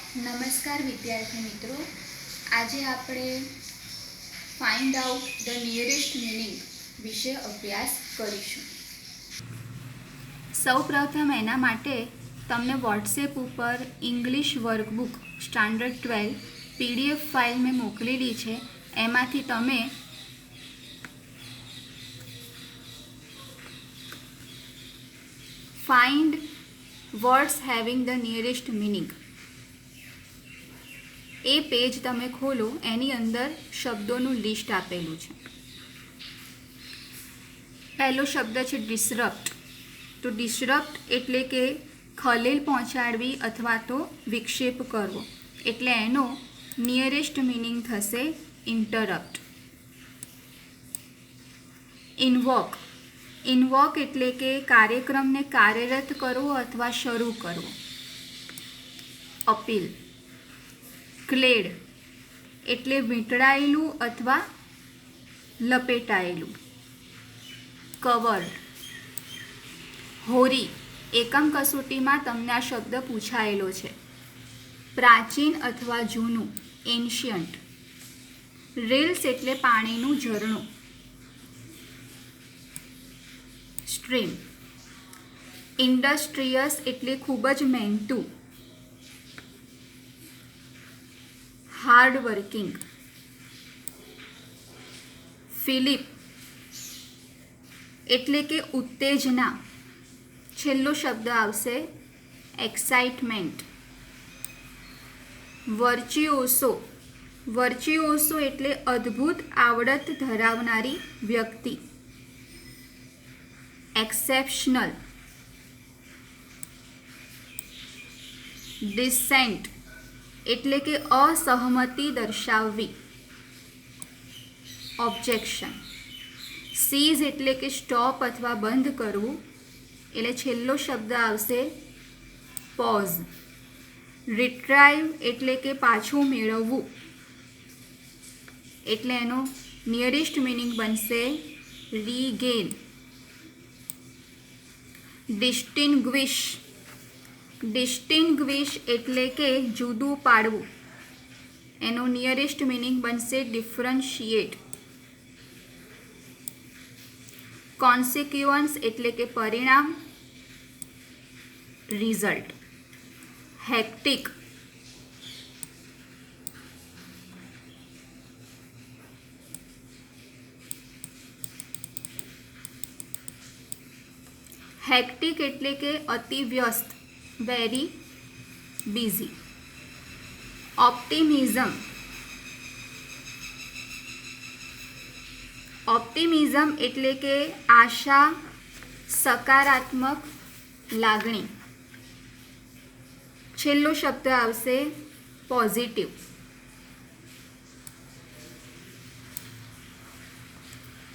નમસ્કાર વિદ્યાર્થી મિત્રો, આજે આપણે find out the nearest meaning વિશે અભ્યાસ કરીશું. સૌપ્રથમ એના માટે તમને વોટ્સએપ ઉપર English workbook standard 12 PDF file મેં મોકલેલી છે. એમાંથી તમે find words having the nearest meaning A page તમે ખોલો, એની અંદર શબ્દોનું લિસ્ટ આપેલું છે. પહેલો શબ્દ છે ડિસરપ્ટ. તો ડિસરપ્ટ એટલે કે ખલેલ પહોંચાડવી અથવા તો વિક્ષેપ કરવો, એટલે એનો નિયરેસ્ટ મિનિંગ થશે ઇન્ટરપ્ટ. ઇન્વોક. ઇન્વોક એટલે કે કાર્યક્રમને કાર્યરત કરવો અથવા શરૂ કરવો. અપીલ. ક્લેડ એટલે વીંટળાયેલું અથવા લપેટાયેલું. કવર્ડ. હોરી. એકમ કસોટીમાં તમને આ શબ્દ પૂછાયેલો છે. પ્રાચીન અથવા જૂનું, એન્શિયન્ટ. રિલ્સ એટલે પાણીનું ઝરણું. સ્ટ્રીમ. ઇન્ડસ્ટ્રીયસ એટલે ખૂબ જ મહેનતું. Hard working. ફિલિપ એટલે કે ઉત્તેજના. છેલ્લો શબ્દ આવશે એક્સાઇટમેન્ટ. વર્ચ્યુઓસો. વર્ચ્યુઓસો એટલે અદ્ભુત આવડત ધરાવનારી વ્યક્તિ. એક્સેપ્શનલ. ડિસેન્ટ એટલે કે અસહમતિ દર્શાવવી. ઓબ્જેક્શન. સીઝ એટલે કે સ્ટોપ અથવા બંધ કરવું, એટલે છેલ્લો શબ્દ આવશે પોઝ. રિટ્રાઈવ એટલે કે પાછું મેળવવું, એટલે એનો નિયરેસ્ટ મિનિંગ બનશે રીગેન. ડિસ્ટિંગ્વિશ. ડિસ્ટિંગ્વિશ એટલે કે જુદું પાડવું, એનો નિયરેસ્ટ મિનિંગ બનશે ડિફરન્શિએટ. કોન્સિક્વન્સ એટલે કે પરિણામ, રિઝલ્ટ. હેક્ટિક. હેક્ટિક એટલે કે અતિ વ્યસ્ત, વેરી બિઝી. ઓપ્ટિમિઝમ. ઓપ્ટિમિઝમ એટલે કે આશા, સકારાત્મક લાગણી. છેલ્લો શબ્દ આવશે પોઝિટિવ.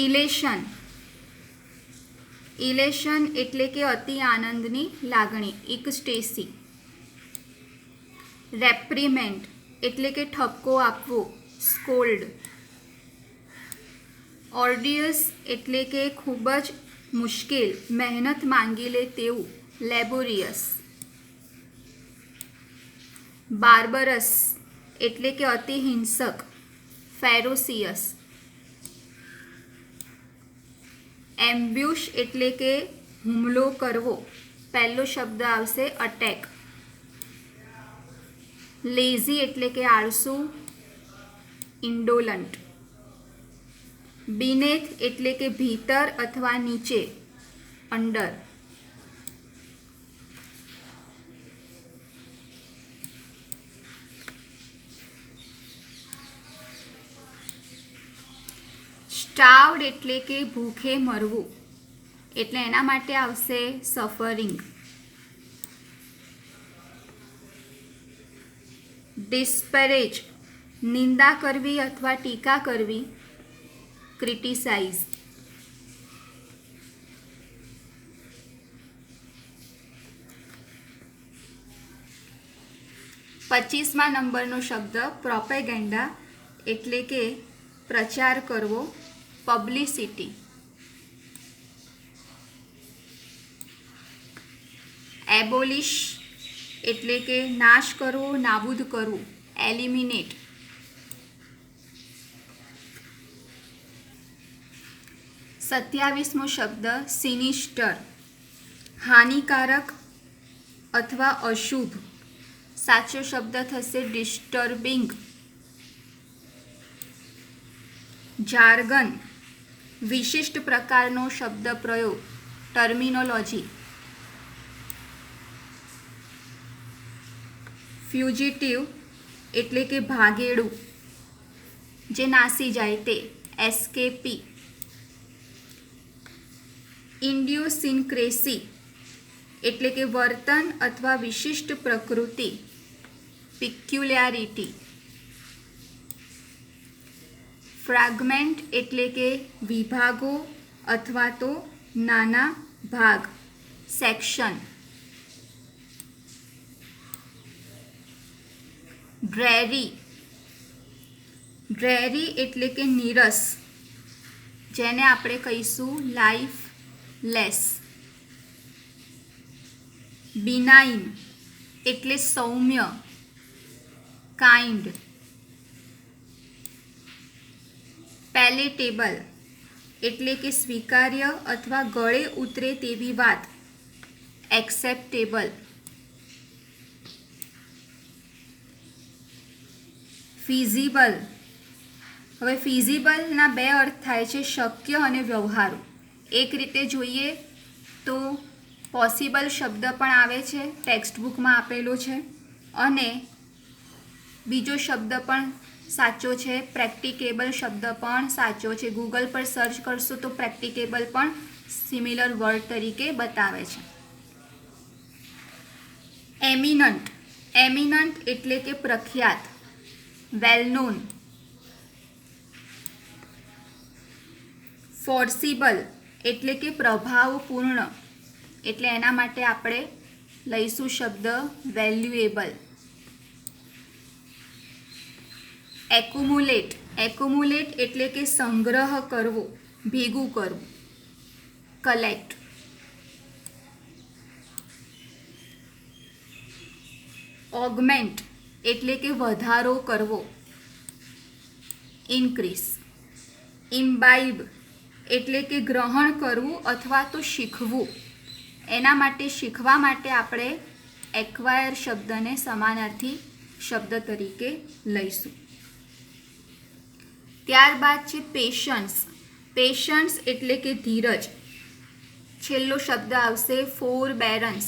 ઇલેશન. ઇલેશન એટલે કે અતિ આનંદની લાગણી, ઇકસ્ટેસી. રેપ્રિમેન્ટ એટલે કે ઠપકો આપવો, સ્કોલ્ડ. ઓર્ડિયસ એટલે કે ખૂબ જ મુશ્કેલ, મહેનત માંગી લે તેવું, લેબોરિયસ. બાર્બરસ એટલે કે અતિ હિંસક, ફેરોસિયસ. એમ્બ્યુશ એટલે કે હુમલો કરવો, પહેલો શબ્દ આવશે અટેક. લેઝી એટલે કે આળસુ, ઇન્ડોલન્ટ. બીનેથ એટલે કે ભીતર અથવા નીચે, અંડર. સ્ટાર્વડ એટલે કે ભૂખે મરવું, એટલે એના માટે આવશે સફરિંગ. ડિસ્પેરેજ નિંદા કરવી અથવા ટીકા કરવી, ક્રિટિસાઇઝ. 25મા નંબરનો શબ્દ પ્રોપેગેન્ડા એટલે કે પ્રચાર કરવો, પબ્લિસિટી. એબોલિશ એટલે કે નાશ કરવો, નાબૂદ કરવું, એલિમિનેટ. 27મો શબ્દ સિનિસ્ટર, હાનિકારક અથવા અશુભ. સાચો શબ્દ થશે ડિસ્ટર્બિંગ. જાર્ગન, વિશિષ્ટ પ્રકારનો શબ્દ પ્રયોગ, ટર્મિનોલોજી. ફ્યુજિટિવ એટલે કે ભાગેડું, જે નાસી જાય તે, એસ્કેપી. ઇન્ડ્યુસિન્ક્રેસી એટલે કે વર્તન અથવા વિશિષ્ટ પ્રકૃતિ, પિક્યુલ્યારિટી. ફ્રેગમેન્ટ એટલે કે વિભાગો અથવા તો નાના ભાગ, સેક્શન. ડ્રેરી, ડ્રેરી એટલે કે નીરસ, જેને આપણે કહીશું લાઈફ લેસ. બિનાઇન એટલે સૌમ્ય, કાઇન્ડ. પેલેટેબલ એટલે કે સ્વીકાર્ય અથવા ગળે ઉતરે તેવી વાત, એક્સેપ્ટેબલ. ફિઝિબલ, હવે ફિઝિબલના બે અર્થ થાય છે, શક્ય અને વ્યવહારુ. એક રીતે જોઈએ તો પોસિબલ શબ્દ પણ આવે છે, ટેક્સ્ટ બુકમાં આપેલો છે, અને બીજો શબ્દ પણ સાચો છે, પ્રેક્ટિકેબલ શબ્દ પણ સાચો છે. ગૂગલ પર સર્ચ કરશો તો પ્રેક્ટિકેબલ પણ સિમિલર વર્ડ તરીકે બતાવે છે. એમિનન્ટ, એમિનન્ટ એટલે કે પ્રખ્યાત, વેલ નોન. ફોર્સિબલ એટલે કે પ્રભાવપૂર્ણ, એટલે એના માટે આપણે લઈશું શબ્દ વેલ્યુએબલ. એક્યુમ્યુલેટ, એક્યુમ્યુલેટ એટલે કે સંગ્રહ કરવો, ભેગું કરવું, કલેક્ટ. ઓગમેન્ટ એટલે કે વધારો કરવો, ઇન્ક્રીઝ. ઇમ્બાઇબ એટલે કે ગ્રહણ કરવું અથવા તો શીખવું, એના માટે શીખવા માટે આપણે એક્વાયર શબ્દને સમાનાર્થી શબ્દ તરીકે લઈશું. ત્યારબાદ છે પેશન્સ. પેશન્સ એટલે કે ધીરજ. છેલ્લો શબ્દ આવશે ફોરબેરન્સ.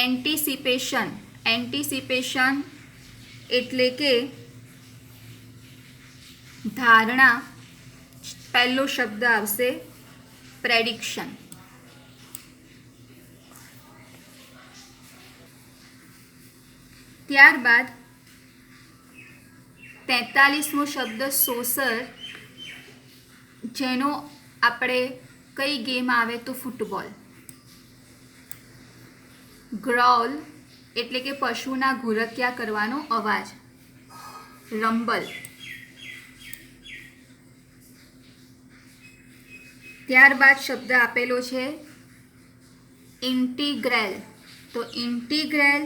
એન્ટિસિપેશન, એન્ટિસિપેશન એટલે કે ધારણા. પહેલો શબ્દ આવશે પ્રેડિક્શન. ત્યારબાદ 43મો શબ્દ સોસર, જેનો આપણે કઈ ગેમ આવે તો ફૂટબોલ. ગ્રોલ એટલે કે પશુના ઘુરક્યા કરવાનો અવાજ, રંબલ. ત્યારબાદ શબ્દ આપેલો છે ઇન્ટિગ્રેલ. તો ઇન્ટિગ્રેલ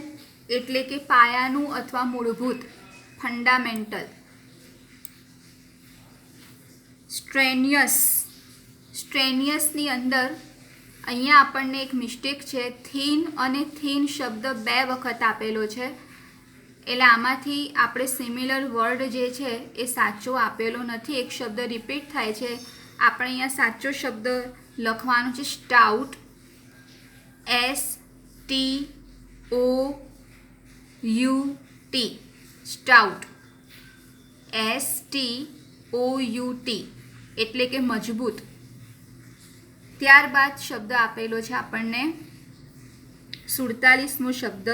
એટલે કે પાયાનું અથવા મૂળભૂત, ફંડામેન્ટલ. સ્ટ્રેનિયસ, સ્ટ્રેનિયસની અંદર અહીંયા આપણને એક મિસ્ટેક છે, થીન અને થીન શબ્દ બે વખત આપેલો છે, એટલે આમાંથી આપણે સિમિલર વર્ડ જે છે એ સાચો આપેલો નથી, એક શબ્દ રિપીટ થાય છે. આપણે અહીંયા સાચો શબ્દ લખવાનો છે સ્ટાઉટ, STOUT, સ્ટાઉટ, STOUT એટલે કે મજબૂત. ત્યારબાદ શબ્દ આપેલો છે આપણને 47મો શબ્દ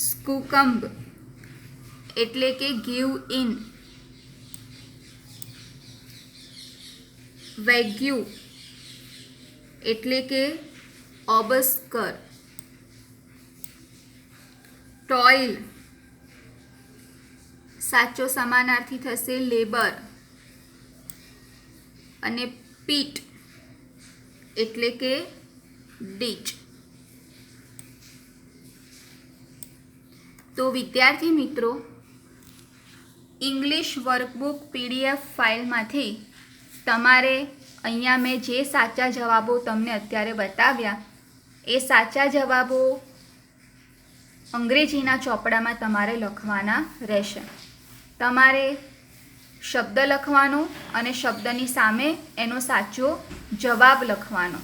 સ્કુકમ્બ એટલે કે ગીવ ઇન. વેગ્યુ એટલે કે ઓબસ્કર. ટોઇલ સાચો સમાનાર્થી થશે લેબર, અને પીટ એટલે કે ડીચ. તો વિદ્યાર્થી મિત્રો, ઇંગ્લિશ વર્કબુક PDF ફાઇલમાંથી તમારે અહીંયા મેં જે સાચા જવાબો તમને અત્યારે બતાવ્યા એ સાચા જવાબો અંગ્રેજીના ચોપડામાં તમારે લખવાના રહેશે. તમારે શબ્દ લખવાનો અને શબ્દની સામે એનો સાચો જવાબ લખવાનો.